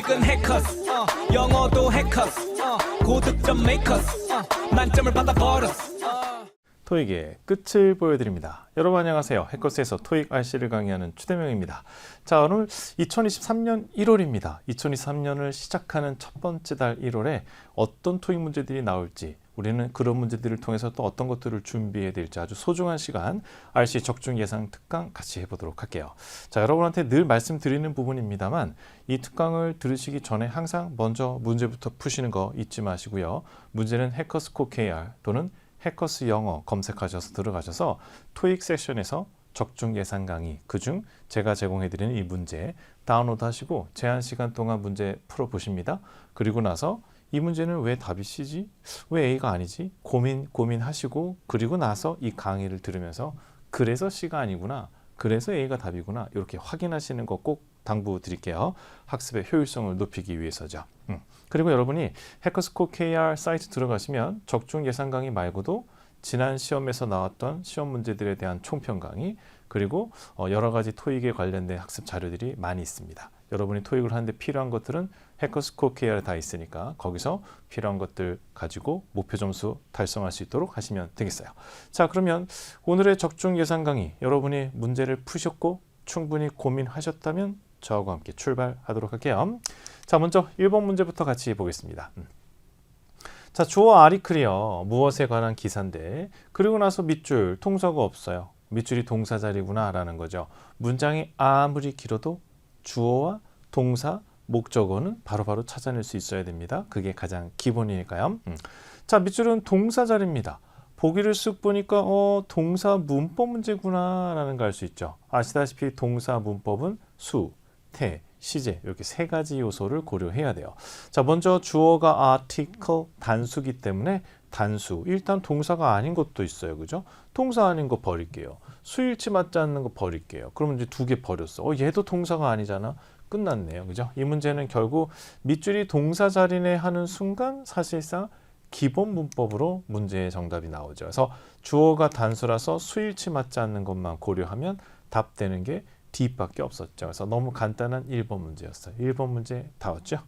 토익은 해커스 영어도 해커스 고득점 메이커스 만점을 받아버렸어. 토익의 끝을 보여드립니다. 여러분 안녕하세요. 해커스에서 토익 RC를 강의하는 추대명입니다. 자, 오늘 2023년 1월입니다. 2023년을 시작하는 첫 번째 달 1월에 어떤 토익 문제들이 나올지, 우리는 그런 문제들을 통해서 또 어떤 것들을 준비해야 될지 아주 소중한 시간 RC 적중 예상 특강 같이 해보도록 할게요. 자, 여러분한테 늘 말씀드리는 부분입니다만 이 특강을 들으시기 전에 항상 먼저 문제부터 푸시는 거 잊지 마시고요. 문제는 해커스 코 KR 또는 해커스 영어 검색하셔서 들어가셔서 토익 세션에서 적중 예상 강의, 그중 제가 제공해드리는 이 문제 다운로드 하시고 제한 시간 동안 문제 풀어보십니다. 그리고 나서 이 문제는 왜 답이 C지? 왜 A가 아니지? 고민하시고 그리고 나서 이 강의를 들으면서 그래서 C가 아니구나, 그래서 A가 답이구나, 이렇게 확인하시는 거 꼭 당부드릴게요. 학습의 효율성을 높이기 위해서죠. 그리고 여러분이 해커스코 KR 사이트 들어가시면 적중 예상 강의 말고도 지난 시험에서 나왔던 시험 문제들에 대한 총평 강의, 그리고 여러 가지 토익에 관련된 학습 자료들이 많이 있습니다. 여러분이 토익을 하는데 필요한 것들은 해커스코 KR에 다 있으니까 거기서 필요한 것들 가지고 목표 점수 달성할 수 있도록 하시면 되겠어요. 자, 그러면 오늘의 적중 예상 강의, 여러분이 문제를 푸셨고 충분히 고민하셨다면 저하고 함께 출발하도록 할게요. 자, 먼저 1번 문제부터 같이 보겠습니다. 자, 주어 아리클이요. 무엇에 관한 기사인데, 그리고 나서 밑줄 통사가 없어요. 밑줄이 동사 자리구나 라는 거죠. 문장이 아무리 길어도 주어와 동사, 목적어는 바로바로 찾아낼 수 있어야 됩니다. 그게 가장 기본이니까요. 자, 밑줄은 동사 자리입니다. 보기를 쓱 보니까 동사 문법 문제구나 라는 걸 알 수 있죠. 아시다시피 동사 문법은 수, 태, 시제 이렇게 세 가지 요소를 고려해야 돼요. 자, 먼저 주어가 article 단수기 때문에 단수, 일단 동사가 아닌 것도 있어요. 그죠? 동사 아닌 거 버릴게요. 수일치 맞지 않는 거 버릴게요. 그러면 이제 두 개 버렸어. 얘도 동사가 아니잖아. 끝났네요. 그죠? 이 문제는 결국 밑줄이 동사 자리네 하는 순간 사실상 기본 문법으로 문제의 정답이 나오죠. 그래서 주어가 단수라서 수일치 맞지 않는 것만 고려하면 답되는 게 D밖에 없었죠. 그래서 너무 간단한 1번 문제였어요. 1번 문제 다 왔죠?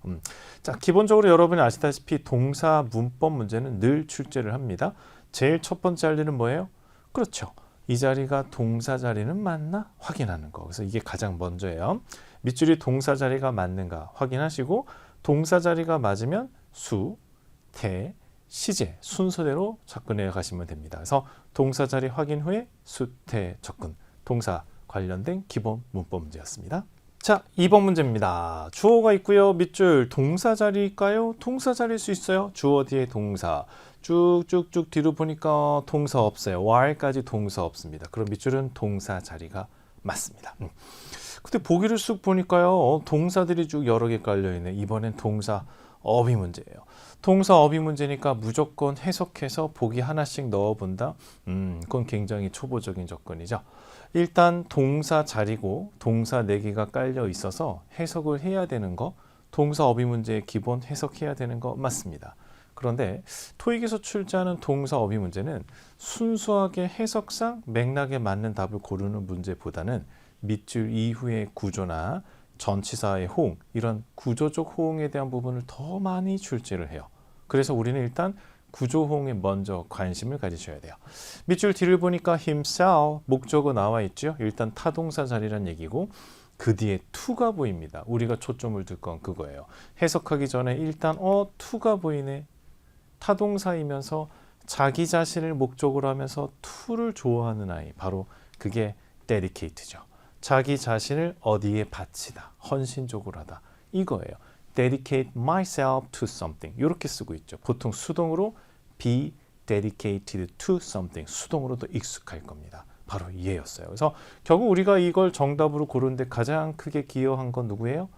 자, 기본적으로 여러분이 아시다시피 동사 문법 문제는 늘 출제를 합니다. 제일 첫 번째 할 일은 뭐예요? 그렇죠. 이 자리가 동사 자리는 맞나? 확인하는 거. 그래서 이게 가장 먼저예요. 밑줄이 동사 자리가 맞는가 확인하시고 동사 자리가 맞으면 수, 태, 시제 순서대로 접근해 가시면 됩니다. 그래서 동사 자리 확인 후에 수, 태, 접근, 동사 관련된 기본 문법 문제였습니다. 자, 2번 문제입니다. 주어가 있고요. 밑줄 동사 자리일까요? 동사 자리일 수 있어요. 주어 뒤에 동사. 쭉쭉쭉 뒤로 보니까 동사 없어요. why까지 동사 없습니다. 그럼 밑줄은 동사 자리가 맞습니다. 근데 보기를 쑥 보니까요. 동사들이 쭉 여러 개 깔려있네. 이번엔 동사 어휘 문제예요. 동사 어휘 문제니까 무조건 해석해서 보기 하나씩 넣어본다? 그건 굉장히 초보적인 접근이죠. 일단 동사 자리고 동사 4개가 깔려 있어서 해석을 해야 되는 거, 동사 어휘 문제의 기본 해석해야 되는 거 맞습니다. 그런데 토익에서 출제하는 동사 어휘 문제는 순수하게 해석상 맥락에 맞는 답을 고르는 문제보다는 밑줄 이후의 구조나 전치사의 호응, 이런 구조적 호응에 대한 부분을 더 많이 출제를 해요. 그래서 우리는 일단 구조 호응에 먼저 관심을 가지셔야 돼요. 밑줄 뒤를 보니까 himself, 목적어 나와 있죠. 일단 타동사 자리란 얘기고 그 뒤에 to가 보입니다. 우리가 초점을 둘 건 그거예요. 해석하기 전에 일단 to가 보이네. 타동사이면서 자기 자신을 목적으로 하면서 to를 좋아하는 아이, 바로 그게 dedicate죠. 자기 자신을 어디에 바치다, 헌신적으로 하다, 이거예요. dedicate myself to something, 이렇게 쓰고 있죠. 보통 수동으로 be dedicated to something, 수동으로도 익숙할 겁니다. 바로 얘였어요. 그래서 결국 우리가 이걸 정답으로 고르는데 가장 크게 기여한 건 누구예요?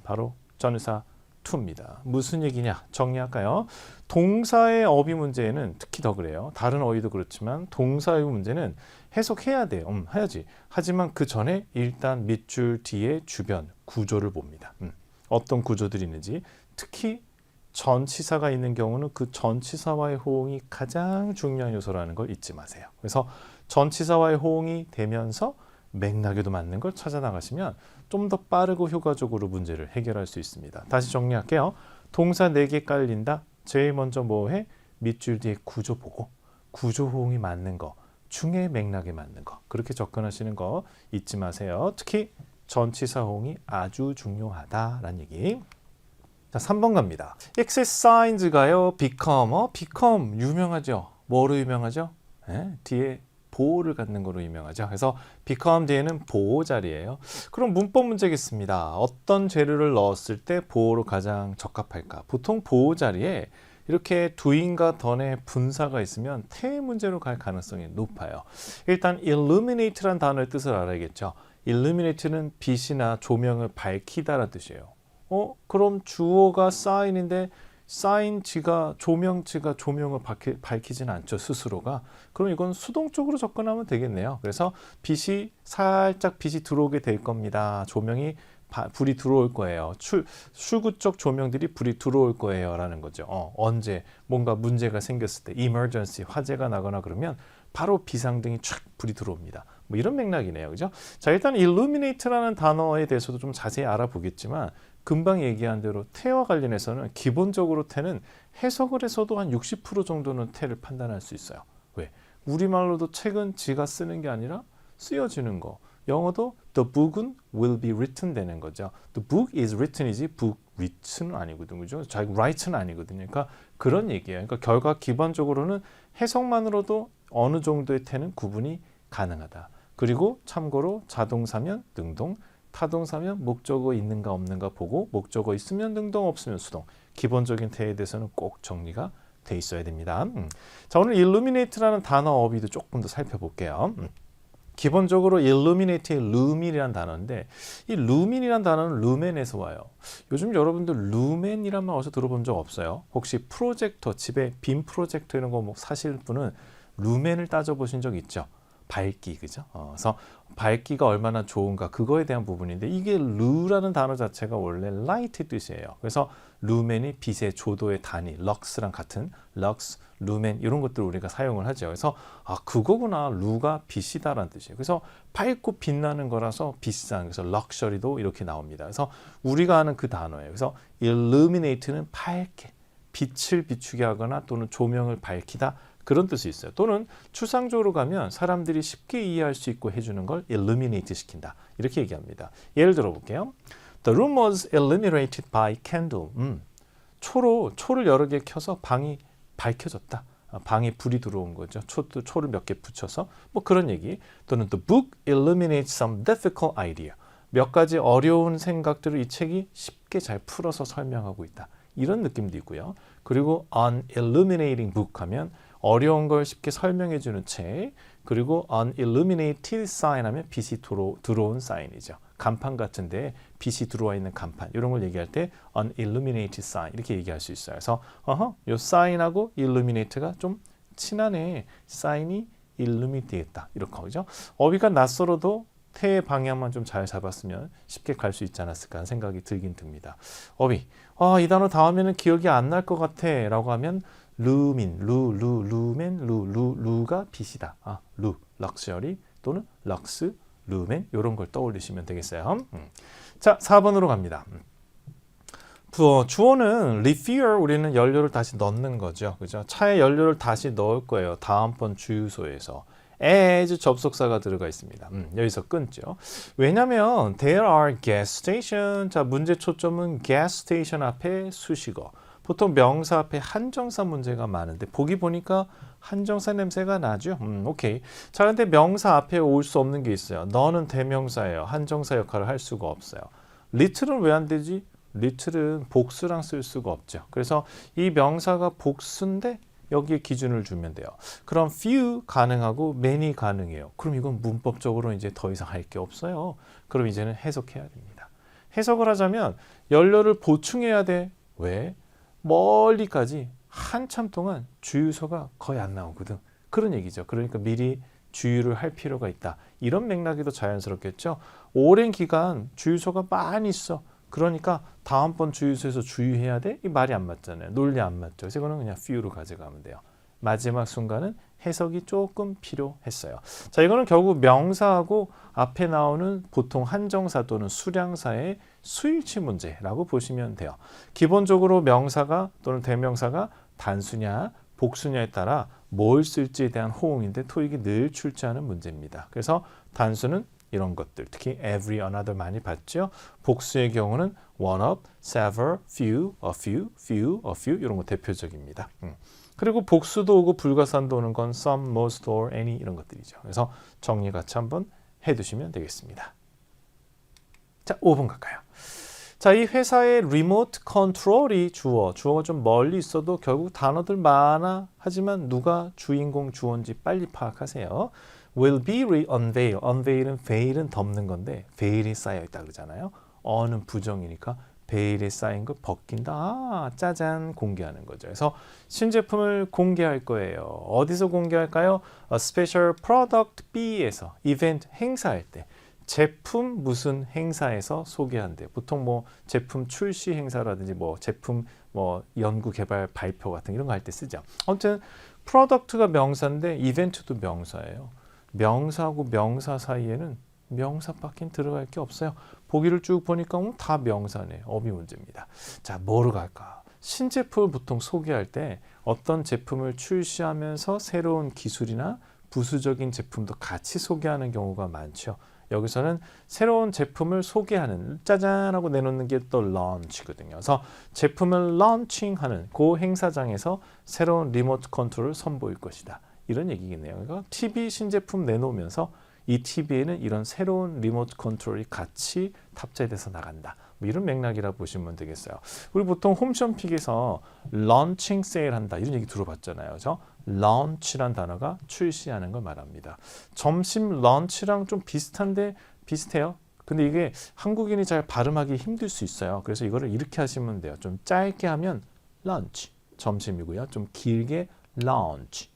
바로 전치사 to입니다. 무슨 얘기냐? 정리할까요? 동사의 어휘 문제에는 특히 더 그래요. 다른 어휘도 그렇지만 동사의 문제는 해석해야 돼요. 해야지. 하지만 그 전에 일단 밑줄 뒤에 주변 구조를 봅니다. 어떤 구조들이 있는지, 특히 전치사가 있는 경우는 그 전치사와의 호응이 가장 중요한 요소라는 걸 잊지 마세요. 그래서 전치사와의 호응이 되면서 맥락에도 맞는 걸 찾아 나가시면 좀 더 빠르고 효과적으로 문제를 해결할 수 있습니다. 다시 정리할게요. 동사 4개 깔린다. 제일 먼저 뭐 해? 밑줄 뒤에 구조 보고 구조 호응이 맞는 거, 중에 맥락에 맞는 거 그렇게 접근하시는 거 잊지 마세요. 특히 전치사 호응이 아주 중요하다라는 얘기. 자, 3번 갑니다. exercise가요. become 유명하죠. 뭐로 유명하죠? 뒤에 보호를 갖는 거로 유명하죠. 그래서 become 뒤에는 보호 자리예요. 그럼 문법 문제겠습니다. 어떤 재료를 넣었을 때 보호로 가장 적합할까? 보통 보호 자리에 이렇게 doing과 done의 분사가 있으면 태 문제로 갈 가능성이 높아요. 일단 illuminate란 단어의 뜻을 알아야겠죠. illuminate는 빛이나 조명을 밝히다라는 뜻이에요. 그럼 주어가 sign인데 sign지가 조명지가 조명을 밝히지는 않죠. 스스로가. 그럼 이건 수동적으로 접근하면 되겠네요. 그래서 살짝 빛이 들어오게 될 겁니다. 조명이 불이 들어올 거예요. 출구 쪽 조명들이 불이 들어올 거예요 라는 거죠. 언제 뭔가 문제가 생겼을 때 emergency 화재가 나거나 그러면 바로 비상등이 촥 불이 들어옵니다. 뭐 이런 맥락이네요. 그죠? 자, 일단 illuminate라는 단어에 대해서도 좀 자세히 알아보겠지만 금방 얘기한 대로 태와 관련해서는 기본적으로 태는 해석을 해서도 한 60% 정도는 태를 판단할 수 있어요. 왜? 우리말로도 책은 지가 쓰는 게 아니라 쓰여지는 거. 영어도 the book은 will be written 되는 거죠. The book is written이지 book written은 아니거든요. 그죠? write는 아니거든요. 그러니까 그런 얘기예요. 그러니까 결과 기본적으로는 해석만으로도 어느 정도의 태는 구분이 가능하다. 그리고 참고로 자동사면 능동, 타동사면 목적어 있는가 없는가 보고 목적어 있으면 능동 없으면 수동. 기본적인 태에 대해서는 꼭 정리가 돼 있어야 됩니다. 자, 오늘 illuminate라는 단어 어휘도 조금 더 살펴볼게요. 기본적으로 illuminate의 lumin이라는 단어인데 이 lumin이라는 단어는 lumen에서 와요. 요즘 여러분들 lumen이란 말 어디서 들어본 적 없어요? 혹시 프로젝터, 집에 빔 프로젝터 이런 거 뭐 사실 분은 lumen을 따져보신 적 있죠? 밝기, 그죠? 그래서 밝기가 얼마나 좋은가 그거에 대한 부분인데 이게 루라는 단어 자체가 원래 light 뜻이에요. 그래서 lumen이 빛의 조도의 단위, lux랑 같은 lux, lumen 이런 것들을 우리가 사용을 하죠. 그래서 그거구나. 루가 빛이다라는 뜻이에요. 그래서 밝고 빛나는 거라서 비싼, 그래서 럭셔리도 이렇게 나옵니다. 그래서 우리가 아는 그 단어예요. 그래서 illuminate는 밝게 빛을 비추게 하거나 또는 조명을 밝히다 그런 뜻이 있어요. 또는 추상적으로 가면 사람들이 쉽게 이해할 수 있고 해주는 걸 illuminate 시킨다. 이렇게 얘기합니다. 예를 들어 볼게요. The room was illuminated by candle. 초를 여러 개 켜서 방이 밝혀졌다. 방에 불이 들어온 거죠. 초를 몇 개 붙여서 뭐 그런 얘기. 또는 the book illuminates some difficult idea. 몇 가지 어려운 생각들을 이 책이 쉽게 잘 풀어서 설명하고 있다. 이런 느낌도 있고요. 그리고 an illuminating book 하면 어려운 걸 쉽게 설명해 주는 책. 그리고 an illuminated sign 하면 빛이 들어온 사인이죠. 간판 같은데 빛이 들어와 있는 간판 이런 걸 얘기할 때 an illuminated sign 이렇게 얘기할 수 있어요. 그래서 요 sign하고 illuminate가 좀 친하네. sign이 illuminate 되겠다. 이렇게 하죠. 어휘가 낯설어도 태의 방향만 좀 잘 잡았으면 쉽게 갈 수 있지 않았을까 하는 생각이 들긴 듭니다. 어휘. 이 단어 다음에는 기억이 안 날 것 같아 라고 하면 루민, 루멘, 루가 빛이다. 루, 럭셔리 또는 럭스, 루멘 이런 걸 떠올리시면 되겠어요. 자, 4번으로 갑니다. 주어는 refill 우리는 연료를 다시 넣는 거죠. 그죠? 차에 연료를 다시 넣을 거예요. 다음번 주유소에서. as 접속사가 들어가 있습니다. 여기서 끊죠. 왜냐면 there are gas station. 자, 문제 초점은 gas station 앞에 수식어. 보통 명사 앞에 한정사 문제가 많은데 보기 보니까 한정사 냄새가 나죠. 오케이. 자, 근데 명사 앞에 올 수 없는 게 있어요. 너는 대명사예요. 한정사 역할을 할 수가 없어요. little은 왜 안 되지? little은 복수랑 쓸 수가 없죠. 그래서 이 명사가 복수인데 여기에 기준을 주면 돼요. 그럼 few 가능하고 many 가능해요. 그럼 이건 문법적으로 이제 더 이상 할 게 없어요. 그럼 이제는 해석해야 됩니다. 해석을 하자면 연료를 보충해야 돼. 왜? 멀리까지 한참 동안 주유소가 거의 안 나오거든. 그런 얘기죠. 그러니까 미리 주유를 할 필요가 있다. 이런 맥락이 더 자연스럽겠죠. 오랜 기간 주유소가 많이 있어. 그러니까 다음번 주유소에서 주유해야 돼? 이 말이 안 맞잖아요. 논리 안 맞죠. 그래서 이거는 그냥 few로 가져가면 돼요. 마지막 순간은 해석이 조금 필요했어요. 자, 이거는 결국 명사하고 앞에 나오는 보통 한정사 또는 수량사의 수일치 문제라고 보시면 돼요. 기본적으로 명사가 또는 대명사가 단수냐 복수냐에 따라 뭘 쓸지에 대한 호응인데 토익이 늘 출제하는 문제입니다. 그래서 단수는 이런 것들, 특히 every, another 많이 봤죠. 복수의 경우는 one of, several, few, a few, few, a few 이런 거 대표적입니다. 그리고 복수도 오고 불가산도 오는 건 some, most, or, any 이런 것들이죠. 그래서 정리 같이 한번 해두시면 되겠습니다. 자, 5번 갈까요? 자, 이 회사의 리모트 컨트롤이 주어가 좀 멀리 있어도 결국 단어들 많아. 하지만 누가 주인공 주어인지 빨리 파악하세요. will be unveiled. unveil은 veil은 덮는 건데 veil이 쌓여 있다 그러잖아요. 어는 부정이니까 베일에 쌓인 거 벗긴다. 아, 짜잔 공개하는 거죠. 그래서 신제품을 공개할 거예요. 어디서 공개할까요? 스페셜 프로덕트 B에서 이벤트 행사할 때 제품 무슨 행사에서 소개한대. 보통 뭐 제품 출시 행사라든지 뭐 제품 뭐 연구 개발 발표 같은 이런 거 할 때 쓰죠. 아무튼 프로덕트가 명사인데 이벤트도 명사예요. 명사하고 명사 사이에는 명사밖에 들어갈 게 없어요. 보기를 쭉 보니까 다 명사네. 어휘 문제입니다. 자, 뭐로 갈까? 신제품을 보통 소개할 때 어떤 제품을 출시하면서 새로운 기술이나 부수적인 제품도 같이 소개하는 경우가 많죠. 여기서는 새로운 제품을 소개하는 짜잔 하고 내놓는 게 또 launch거든요. 그래서 제품을 launching하는 그 행사장에서 새로운 리모트 컨트롤을 선보일 것이다. 이런 얘기겠네요. 그러니까 TV 신제품 내놓으면서 이 TV에는 이런 새로운 리모트 컨트롤이 같이 탑재돼서 나간다. 뭐 이런 맥락이라 보시면 되겠어요. 우리 보통 홈쇼핑에서 런칭 세일 한다 이런 얘기 들어봤잖아요. 그죠? launch란 단어가 출시하는 걸 말합니다. 점심 런치랑 좀 비슷한데 비슷해요. 근데 이게 한국인이 잘 발음하기 힘들 수 있어요. 그래서 이거를 이렇게 하시면 돼요. 좀 짧게 하면 lunch, 점심이고요. 좀 길게 launch,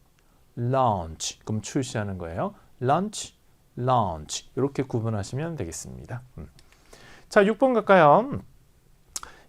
그럼 출시하는 거예요. lunch, launch 이렇게 구분하시면 되겠습니다. 자, 6번 갈까요?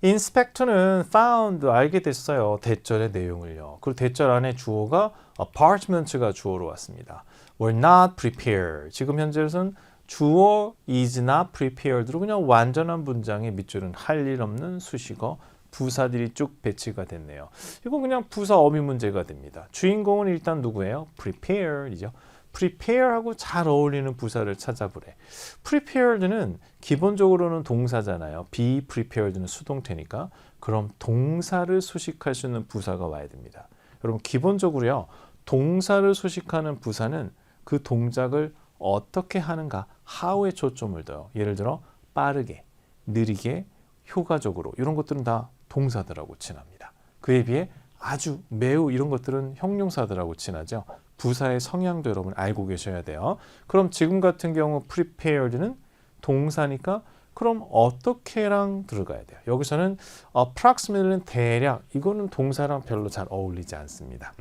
인스펙터는 found 알게 됐어요. 대절의 내용을요. 그리고 대절 안에 주어가 apartment가 주어로 왔습니다. were not prepared. 지금 현재로서는 주어 is not prepared로 그냥 완전한 문장의 밑줄은 할 일 없는 수식어 부사들이 쭉 배치가 됐네요. 이거 그냥 부사 어미 문제가 됩니다. 주인공은 일단 누구예요? prepared이죠. prepare하고 잘 어울리는 부사를 찾아보래. prepared는 기본적으로는 동사잖아요. be prepared는 수동태니까. 그럼 동사를 수식할 수 있는 부사가 와야 됩니다. 여러분 기본적으로요. 동사를 수식하는 부사는 그 동작을 어떻게 하는가, how에 초점을 둬요. 예를 들어 빠르게, 느리게, 효과적으로 이런 것들은 다 동사들하고 친합니다. 그에 비해 아주, 매우 이런 것들은 형용사들하고 친하죠. 부사의 성향도 여러분 알고 계셔야 돼요. 그럼 지금 같은 경우 prepared는 동사니까 그럼 어떻게랑 들어가야 돼요. 여기서는 approximate는 대략, 이거는 동사랑 별로 잘 어울리지 않습니다.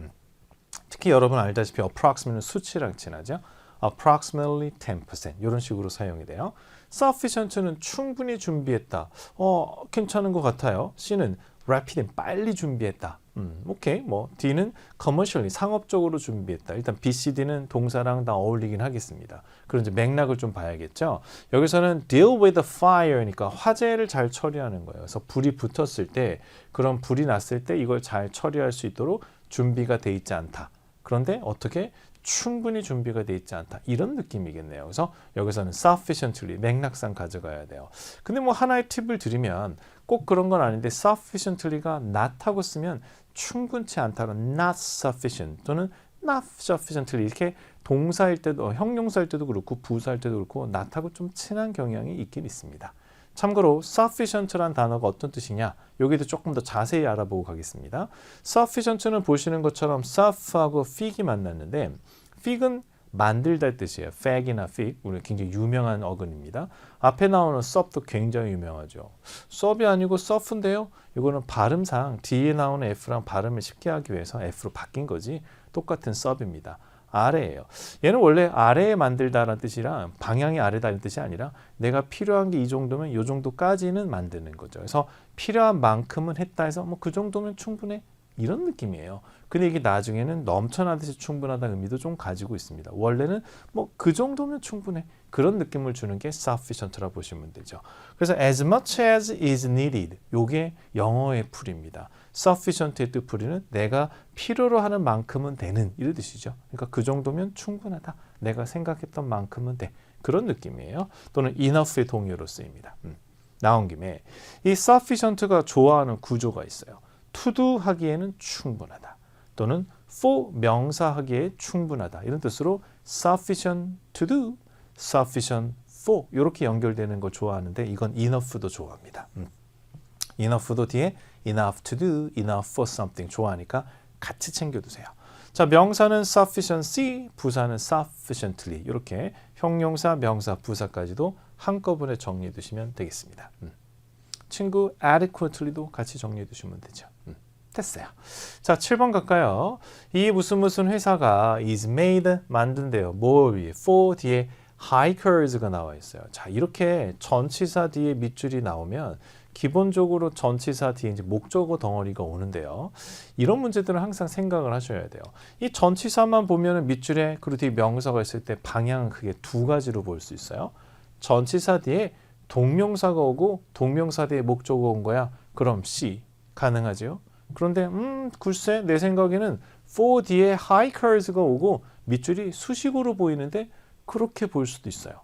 특히 여러분 알다시피 approximate는 수치랑 친하죠. approximately 10% 이런 식으로 사용이 돼요. sufficient는 충분히 준비했다. 괜찮은 것 같아요. C는 rapid, 빨리 준비했다. 오케이. 뭐 D는 commercially, 상업적으로 준비했다. 일단 B, C, D는 동사랑 다 어울리긴 하겠습니다. 그런 이제 맥락을 좀 봐야겠죠. 여기서는 deal with the fire니까 화재를 잘 처리하는 거예요. 그래서 불이 붙었을 때, 그런 불이 났을 때 이걸 잘 처리할 수 있도록 준비가 돼 있지 않다. 그런데 어떻게? 충분히 준비가 돼 있지 않다. 이런 느낌이겠네요. 그래서 여기서는 sufficiently, 맥락상 가져가야 돼요. 근데 뭐 하나의 팁을 드리면 꼭 그런 건 아닌데 sufficiently가 not하고 쓰면 충분치 않다는 not sufficient 또는 not sufficiently 이렇게 동사일 때도, 형용사일 때도 그렇고 부사일 때도 그렇고 not하고 좀 친한 경향이 있긴 있습니다. 참고로 sufficient란 단어가 어떤 뜻이냐, 여기도 조금 더 자세히 알아보고 가겠습니다. sufficient는 보시는 것처럼 suff하고 fig이 만났는데 fig은 만들다의 뜻이에요. fag이나 fig, 우리 굉장히 유명한 어근입니다. 앞에 나오는 sup도 굉장히 유명하죠. sup이 아니고 suff인데요. 이거는 발음상 뒤에 나오는 f랑 발음을 쉽게 하기 위해서 f로 바뀐 거지 똑같은 sup입니다. 아래예요. 얘는 원래 아래에 만들다라는 뜻이라 방향이 아래다는 뜻이 아니라 내가 필요한 게 이 정도면 이 정도까지는 만드는 거죠. 그래서 필요한 만큼은 했다 해서 뭐 그 정도면 충분해. 이런 느낌이에요. 근데 이게 나중에는 넘쳐나듯이 충분하다 의미도 좀 가지고 있습니다. 원래는 뭐 그 정도면 충분해. 그런 느낌을 주는 게 sufficient라고 보시면 되죠. 그래서 as much as is needed. 요게 영어의 풀이입니다. sufficient의 뜻풀이는 내가 필요로 하는 만큼은 되는 이런 뜻이죠. 그러니까 그 정도면 충분하다. 내가 생각했던 만큼은 돼. 그런 느낌이에요. 또는 enough의 동의어로 쓰입니다. 나온 김에 이 sufficient가 좋아하는 구조가 있어요. to do 하기에는 충분하다. 또는 for 명사 하기에 충분하다. 이런 뜻으로 sufficient to do, sufficient for 이렇게 연결되는 걸 좋아하는데 이건 enough도 좋아합니다. enough도 뒤에 enough to do, enough for something 좋아하니까 같이 챙겨두세요. 자, 명사는 sufficiency, 부사는 sufficiently 이렇게 형용사, 명사, 부사까지도 한꺼번에 정리해 두시면 되겠습니다. 친구 adequately도 같이 정리해 두시면 되죠. 됐어요. 자, 7번 갈까요? 이 무슨 회사가 is made 만든대요. 뭘 위해? for 뒤에 hikers가 나와 있어요. 자, 이렇게 전치사 뒤에 밑줄이 나오면 기본적으로 전치사 뒤에 이제 목적어 덩어리가 오는데요. 이런 문제들은 항상 생각을 하셔야 돼요. 이 전치사만 보면은 밑줄에 그리고 뒤에 명사가 있을 때 방향은 크게 두 가지로 볼 수 있어요. 전치사 뒤에 동명사가 오고 동명사 뒤에 목적어 온 거야. 그럼 C 가능하죠. 그런데 글쎄 내 생각에는 for 뒤에 hikers가 오고 밑줄이 수식어로 보이는데 그렇게 볼 수도 있어요.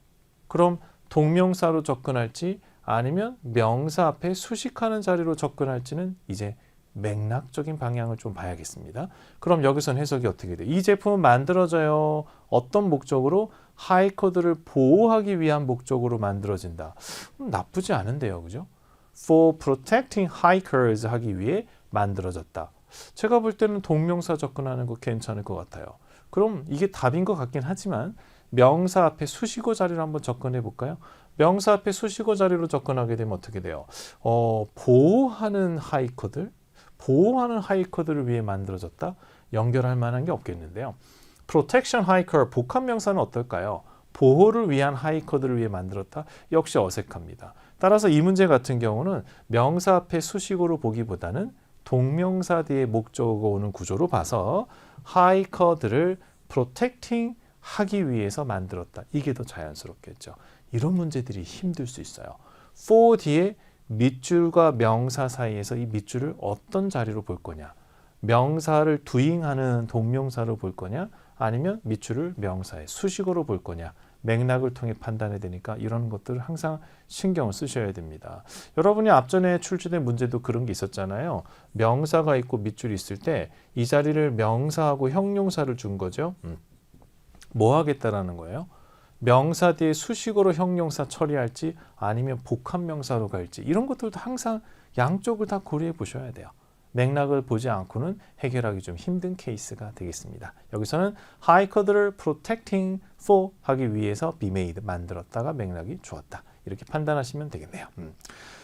그럼 동명사로 접근할지 아니면 명사 앞에 수식하는 자리로 접근할지는 이제 맥락적인 방향을 좀 봐야겠습니다. 그럼 여기선 해석이 어떻게 돼요? 이 제품은 만들어져요. 어떤 목적으로? 하이커들을 보호하기 위한 목적으로 만들어진다. 나쁘지 않은데요. 그죠? For protecting hikers 하기 위해 만들어졌다. 제가 볼 때는 동명사 접근하는 거 괜찮을 것 같아요. 그럼 이게 답인 것 같긴 하지만 명사 앞에 수식어 자리로 한번 접근해 볼까요? 명사 앞에 수식어 자리로 접근하게 되면 어떻게 돼요? 보호하는 하이커들을 위해 만들어졌다? 연결할 만한 게 없겠는데요. protection hiker, 복합 명사는 어떨까요? 보호를 위한 하이커들을 위해 만들었다? 역시 어색합니다. 따라서 이 문제 같은 경우는 명사 앞에 수식어로 보기보다는 동명사 뒤에 목적어가 오는 구조로 봐서 하이커들을 protecting 하기 위해서 만들었다. 이게 더 자연스럽겠죠. 이런 문제들이 힘들 수 있어요. for 뒤에 밑줄과 명사 사이에서 이 밑줄을 어떤 자리로 볼 거냐. 명사를 doing하는 동명사로 볼 거냐. 아니면 밑줄을 명사의 수식어로 볼 거냐. 맥락을 통해 판단해야 되니까 이런 것들을 항상 신경을 쓰셔야 됩니다. 여러분이 앞전에 출제된 문제도 그런 게 있었잖아요. 명사가 있고 밑줄이 있을 때 이 자리를 명사하고 형용사를 준 거죠. 뭐 하겠다라는 거예요? 명사 뒤에 수식어로 형용사 처리할지 아니면 복합명사로 갈지 이런 것들도 항상 양쪽을 다 고려해 보셔야 돼요. 맥락을 보지 않고는 해결하기 좀 힘든 케이스가 되겠습니다. 여기서는 하이커들을 protecting for 하기 위해서 be made 만들었다가 맥락이 좋았다. 이렇게 판단하시면 되겠네요.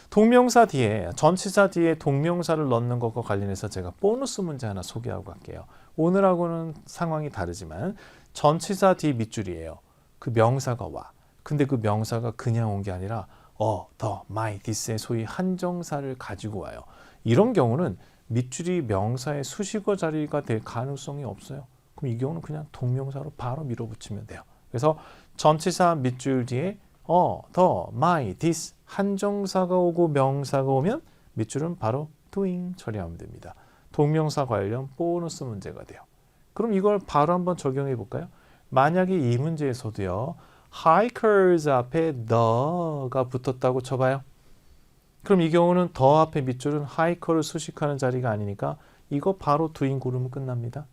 동명사 뒤에 전치사 뒤에 동명사를 넣는 것과 관련해서 제가 보너스 문제 하나 소개하고 갈게요. 오늘하고는 상황이 다르지만 전치사 뒤 밑줄이에요. 그 명사가 와. 근데 그 명사가 그냥 온 게 아니라 the, my, this의 소위 한정사를 가지고 와요. 이런 경우는 밑줄이 명사의 수식어 자리가 될 가능성이 없어요. 그럼 이 경우는 그냥 동명사로 바로 밀어붙이면 돼요. 그래서 전치사 밑줄 뒤에 the, my, this 한정사가 오고 명사가 오면 밑줄은 바로 doing 처리하면 됩니다. 동명사 관련 보너스 문제가 돼요. 그럼 이걸 바로 한번 적용해 볼까요? 만약에 이 문제에서도요. hikers 앞에 the가 붙었다고 쳐봐요. 그럼 이 경우는 the 앞에 밑줄은 hiker를 수식하는 자리가 아니니까 이거 바로 doing 고르면 끝납니다.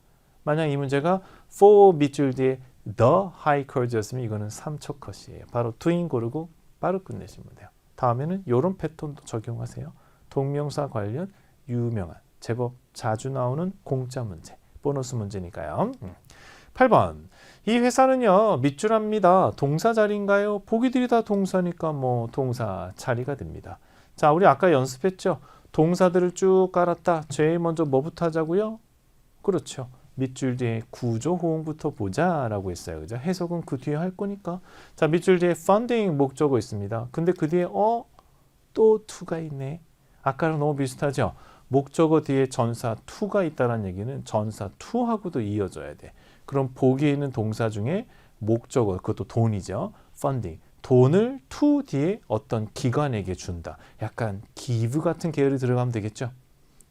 만약 이 문제가 for 밑줄 뒤에 the hikers였으면 이거는 3초 컷이에요. 바로 doing 고르고 바로 끝내시면 돼요. 다음에는 이런 패턴도 적용하세요. 동명사 관련 유명한 제법 자주 나오는 공짜 문제, 보너스 문제니까요. 8번. 이 회사는요. 밑줄합니다. 동사 자리인가요? 보기들이 다 동사니까 뭐 동사 자리가 됩니다. 자, 우리 아까 연습했죠? 동사들을 쭉 깔았다. 제일 먼저 뭐부터 하자고요? 그렇죠. 밑줄 뒤에 구조 호응부터 보자라고 했어요. 그죠? 해석은 그 뒤에 할 거니까. 자, 밑줄 뒤에 funding 목적어 있습니다. 근데 그 뒤에 또 to가 있네. 아까랑 너무 비슷하죠? 목적어 뒤에 전사 to가 있다는 얘기는 전사 to하고도 이어져야 돼. 그럼 보기에 있는 동사 중에 목적어, 그것도 돈이죠. funding. 돈을 to 뒤에 어떤 기관에게 준다. 약간 give 같은 계열이 들어가면 되겠죠.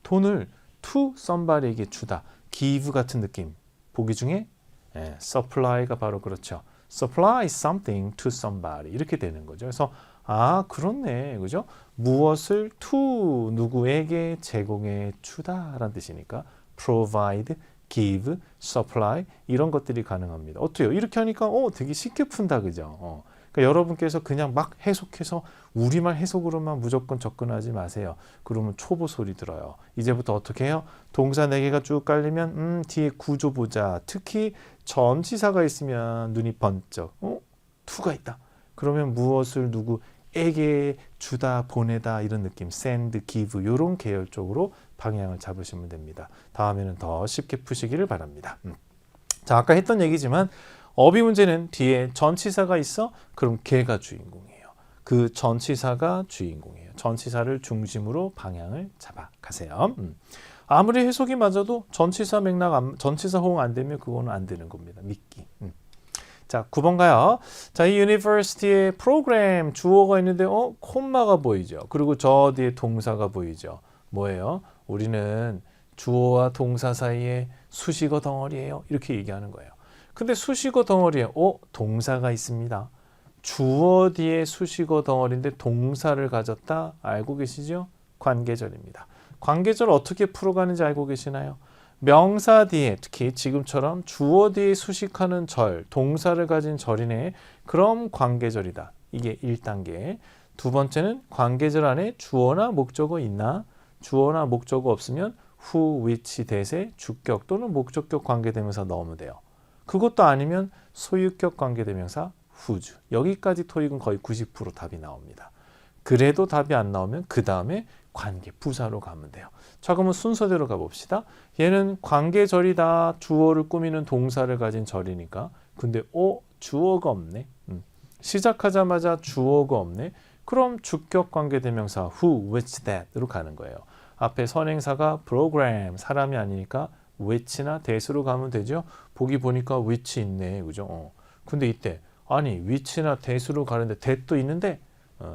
돈을 to somebody에게 주다. give 같은 느낌. 보기 중에 supply가 바로 그렇죠. supply something to somebody 이렇게 되는 거죠. 그래서 아 그렇네, 그죠? 무엇을 to 누구에게 제공해 주다라는 뜻이니까 provide, give, supply 이런 것들이 가능합니다. 어때요? 이렇게 하니까 되게 쉽게 푼다, 그죠? 그러니까 여러분께서 그냥 막 해석해서 우리말 해석으로만 무조건 접근하지 마세요. 그러면 초보 소리 들어요. 이제부터 어떻게 해요? 동사 4개가 쭉 깔리면 뒤에 구조 보자. 특히 전치사가 있으면 눈이 번쩍. to가 있다. 그러면 무엇을 누구에게 주다, 보내다 이런 느낌. send, give 이런 계열 쪽으로 방향을 잡으시면 됩니다. 다음에는 더 쉽게 푸시기를 바랍니다. 자, 아까 했던 얘기지만 어휘 문제는 뒤에 전치사가 있어? 그럼 걔가 주인공이에요. 그 전치사가 주인공이에요. 전치사를 중심으로 방향을 잡아가세요. 아무리 해석이 맞아도 전치사 맥락, 전치사 호응 안 되면 그거는 안 되는 겁니다. 믿기. 자, 9번 가요. 자, 이 university의 프로그램 주어가 있는데 콤마가 보이죠. 그리고 저 뒤에 동사가 보이죠. 뭐예요? 우리는 주어와 동사 사이에 수식어 덩어리예요. 이렇게 얘기하는 거예요. 근데 수식어 덩어리에 동사가 있습니다. 주어 뒤에 수식어 덩어리인데 동사를 가졌다. 알고 계시죠? 관계절입니다. 관계절 어떻게 풀어가는지 알고 계시나요? 명사 뒤에 특히 지금처럼 주어 뒤에 수식하는 절, 동사를 가진 절이네. 그럼 관계절이다. 이게 1단계. 두 번째는 관계절 안에 주어나 목적어 있나? 주어나 목적어 없으면 who, which, that의 주격 또는 목적격 관계대명사 넣으면 돼요. 그것도 아니면 소유격 관계대명사 whose. 여기까지 토익은 거의 90% 답이 나옵니다. 그래도 답이 안 나오면 그 다음에 관계 부사로 가면 돼요. 자, 그러면 순서대로 가봅시다. 얘는 관계절이다. 주어를 꾸미는 동사를 가진 절이니까. 근데 주어가 없네. 시작하자마자 주어가 없네. 그럼 주격 관계대명사 who, which, that으로 가는 거예요. 앞에 선행사가 program, 사람이 아니니까 which나 that으로 가면 되죠. 보기 보니까 which 있네, 그죠? 근데 이때 아니 which나 that으로 가는데 that도 있는데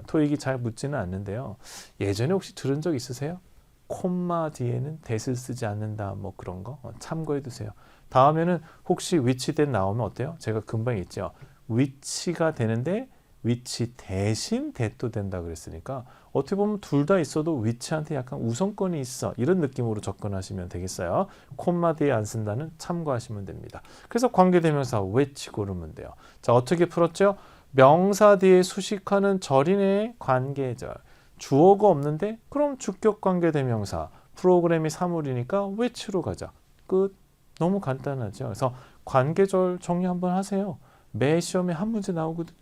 토익이 잘 묻지는 않는데요. 예전에 혹시 들은 적 있으세요? 콤마 뒤에는 that을 쓰지 않는다, 뭐 그런 거 참고해 두세요. 다음에는 혹시 which that 나오면 어때요? 제가 금방 했죠. which가 되는데 which 대신 that도 된다 그랬으니까 어떻게 보면 둘 다 있어도 which한테 약간 우선권이 있어, 이런 느낌으로 접근하시면 되겠어요. 콤마 뒤에 안 쓴다는 참고하시면 됩니다. 그래서 관계대명사 which 고르면 돼요. 자, 어떻게 풀었죠? 명사 뒤에 수식하는 절이네. 관계절. 주어가 없는데 그럼 주격 관계대명사. 프로그램이 사물이니까 which로 가자. 끝. 너무 간단하죠. 그래서 관계절 정리 한번 하세요. 매 시험에 한 문제 나오거든요.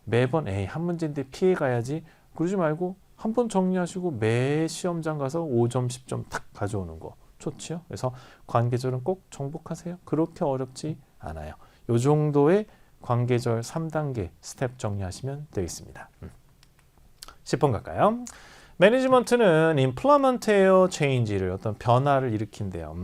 매번 한 문제인데 피해 가야지 그러지 말고 한번 정리하시고 매 시험장 가서 5점 10점 탁 가져오는 거 좋지요. 그래서 관계절은 꼭 정복하세요. 그렇게 어렵지 않아요. 요 정도의 관계절 3단계 스텝 정리하시면 되겠습니다. 10번 갈까요? 매니지먼트는 implement예요, change를 어떤 변화를 일으킨대요.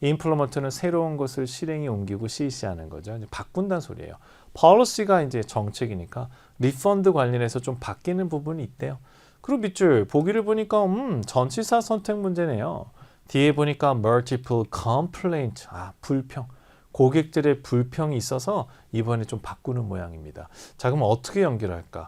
implement는 새로운 것을 실행에 옮기고 실시하는 거죠. 이제 바꾼다는 소리예요. policy가 이제 정책이니까 리펀드 관련해서 좀 바뀌는 부분이 있대요. 그리고 밑줄 보기를 보니까 전치사 선택 문제네요. 뒤에 보니까 multiple complaint, 불평. 고객들의 불평이 있어서 이번에 좀 바꾸는 모양입니다. 자, 그럼 어떻게 연결할까?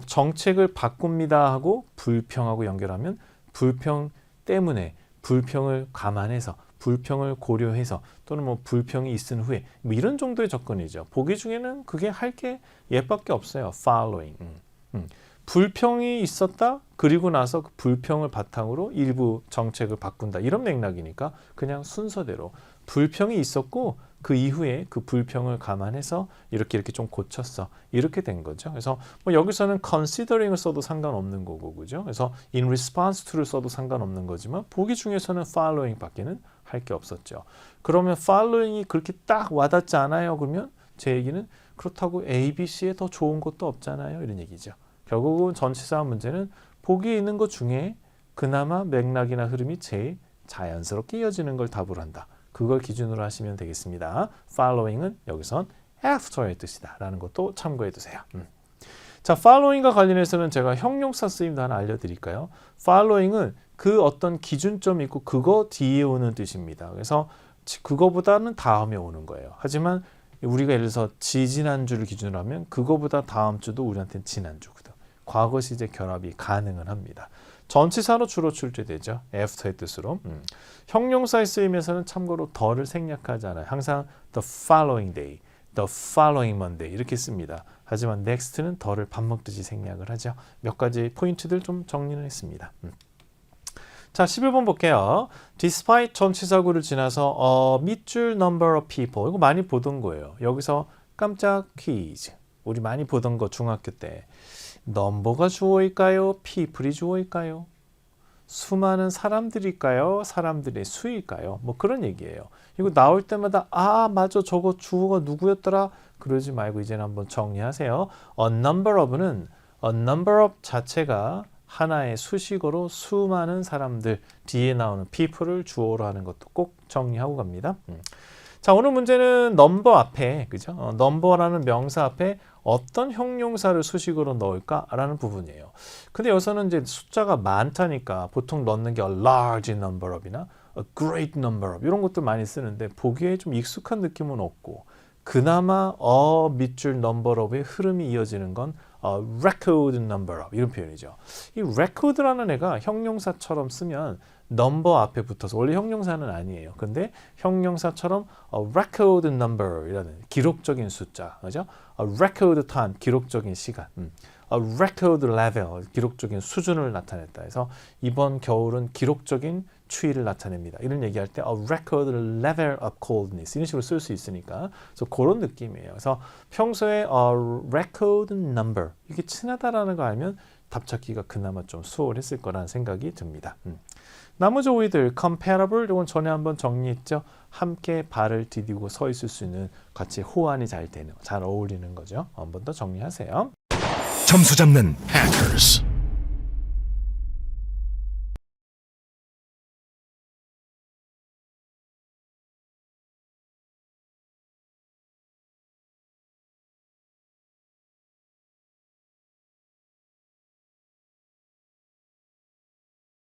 정책을 바꿉니다 하고 불평하고 연결하면 불평 때문에 불평을 감안해서 불평을 고려해서 또는 뭐 불평이 있은 후에 뭐 이런 정도의 접근이죠. 보기 중에는 그게 할 게 얘밖에 없어요. following. 불평이 있었다. 그리고 나서 그 불평을 바탕으로 일부 정책을 바꾼다. 이런 맥락이니까 그냥 순서대로 불평이 있었고 그 이후에 그 불평을 감안해서 이렇게 좀 고쳤어. 이렇게 된 거죠. 그래서 뭐 여기서는 considering을 써도 상관없는 거고, 그죠? 그래서 in response to를 써도 상관없는 거지만 보기 중에서는 following 밖에는 할 게 없었죠. 그러면 following이 그렇게 딱 와닿지 않아요? 그러면 제 얘기는 그렇다고 A, B, C에 더 좋은 것도 없잖아요. 이런 얘기죠. 결국은 전치사 문제는 보기에 있는 것 중에 그나마 맥락이나 흐름이 제일 자연스럽게 이어지는 걸 답으로 한다. 그걸 기준으로 하시면 되겠습니다. following은 여기선 after의 뜻이다 라는 것도 참고해 두세요. 자, following과 관련해서는 제가 형용사 쓰임도 하나 알려드릴까요? following은 그 어떤 기준점이 있고 그거 뒤에 오는 뜻입니다. 그래서 그거보다는 다음에 오는 거예요. 하지만 우리가 예를 들어서 지지난주를 기준으로 하면 그거보다 다음 주도 우리한테는 지난주거든. 과거 시제 결합이 가능은 합니다. 전치사로 주로 출제되죠. after의 뜻으로. 형용사의 쓰임에서는 참고로 더를 생략하지 않아요. 항상 the following day, the following Monday 이렇게 씁니다. 하지만 next는 더를 밥 먹듯이 생략을 하죠. 몇 가지 포인트들 좀 정리를 했습니다. 자, 11번 볼게요. Despite 전치사구를 지나서 밑줄 number of people 이거 많이 보던 거예요. 여기서 깜짝 퀴즈. 우리 많이 보던 거 중학교 때. 넘버가 주어일까요? people이 주어일까요? 수많은 사람들일까요? 사람들의 수일까요? 뭐 그런 얘기예요. 이거 나올 때마다 아 맞아 저거 주어가 누구였더라? 그러지 말고 이제는 한번 정리하세요. A number of는 a number of 자체가 하나의 수식어로 수많은 사람들 뒤에 나오는 people을 주어로 하는 것도 꼭 정리하고 갑니다. 자, 오늘 문제는 넘버 앞에 그죠? 넘버라는 명사 앞에 어떤 형용사를 수식어로 넣을까라는 부분이에요. 근데 여기서는 이제 숫자가 많다니까 보통 넣는 게 a large number of이나 a great number of 이런 것들 많이 쓰는데 보기에 좀 익숙한 느낌은 없고 그나마 밑줄 number of의 흐름이 이어지는 건 record number of 이런 표현이죠. 이 record라는 애가 형용사처럼 쓰면 number 앞에 붙어서 원래 형용사는 아니에요. 근데 형용사처럼 record number이라는 기록적인 숫자, 그죠? record time 기록적인 시간, record level 기록적인 수준을 나타냈다. 해서 이번 겨울은 기록적인 추위를 나타냅니다. 이런 얘기할 때 record level of coldness 이런 식으로 쓸 수 있으니까 그래서 그런 느낌이에요. 그래서 평소에 record number 이게 친하다라는 거 알면 답 찾기가 그나마 좀 수월했을 거라는 생각이 듭니다. 나머지 오이들 comparable 이건 전에 한번 정리했죠. 함께 발을 디디고 서 있을 수 있는 같이 호환이 잘 되는 잘 어울리는 거죠. 한번 더 정리하세요. 점수 잡는 hackers.